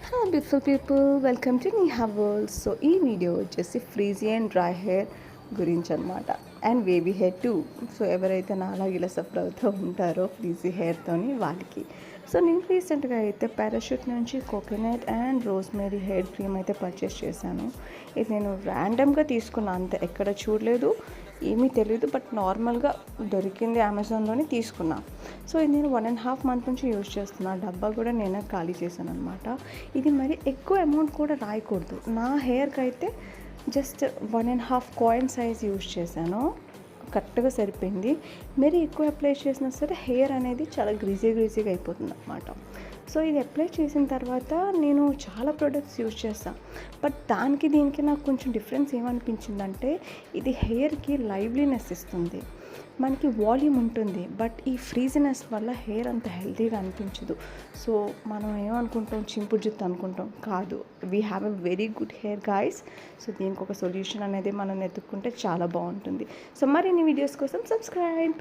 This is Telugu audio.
Hello beautiful people, welcome to Neha world. So ఈ వీడియో వచ్చేసి ఫ్రీజీ అండ్ డ్రై హెయిర్ గురించి అనమాట, and wavy hair two. So ఎవరైతే నాలాగా ఇలా సఫర్ అవుతూ ఉంటారో ఫ్రీజీ హెయిర్తోని వాళ్ళకి. సో నేను రీసెంట్గా అయితే పారాషూట్ నుంచి coconut and rosemary hair cream అయితే పర్చేస్ చేశాను. ఇది నేను ర్యాండమ్గా తీసుకున్నాను, అంతే, ఎక్కడ చూడలేదు, ఏమీ తెలియదు, బట్ నార్మల్గా దొరికింది, అమెజాన్లోనే తీసుకున్నా. సో ఇది నేను 1.5 మంత్ నుంచి యూజ్ చేస్తున్నా. డబ్బా కూడా నేనే ఖాళీ చేశాను అనమాట. ఇది మరి ఎక్కువ అమౌంట్ కూడా రాయకూడదు. నా హెయిర్కి అయితే జస్ట్ 1.5 కాయిన్ సైజ్ యూజ్ చేశాను, కరెక్ట్గా సరిపోయింది. మీరు ఎక్కువ అప్లై చేసినా సరే హెయిర్ అనేది చాలా గ్రీజీగా అయిపోతుంది అనమాట. సో ఇది అప్లై చేసిన తర్వాత నేను చాలా ప్రొడక్ట్స్ యూజ్ చేస్తాను, బట్ దీనికి నాకు కొంచెం డిఫరెన్స్ ఏమనిపించిందంటే, ఇది హెయిర్కి లైవ్లీనెస్ ఇస్తుంది, మనకి వాల్యూమ్ ఉంటుంది, బట్ ఈ ఫ్రీజినెస్ వల్ల హెయిర్ అంత హెల్తీగా అనిపించదు. సో మనం ఏమనుకుంటాం, చింపుడు జుత్తు అనుకుంటాం, కాదు, we have a very good hair guys. So దీనికి ఒక సొల్యూషన్ అనేది మనం ఎత్తుక్కుంటే చాలా బాగుంటుంది. సో మరిన్ని వీడియోస్ కోసం సబ్స్క్రైబ్.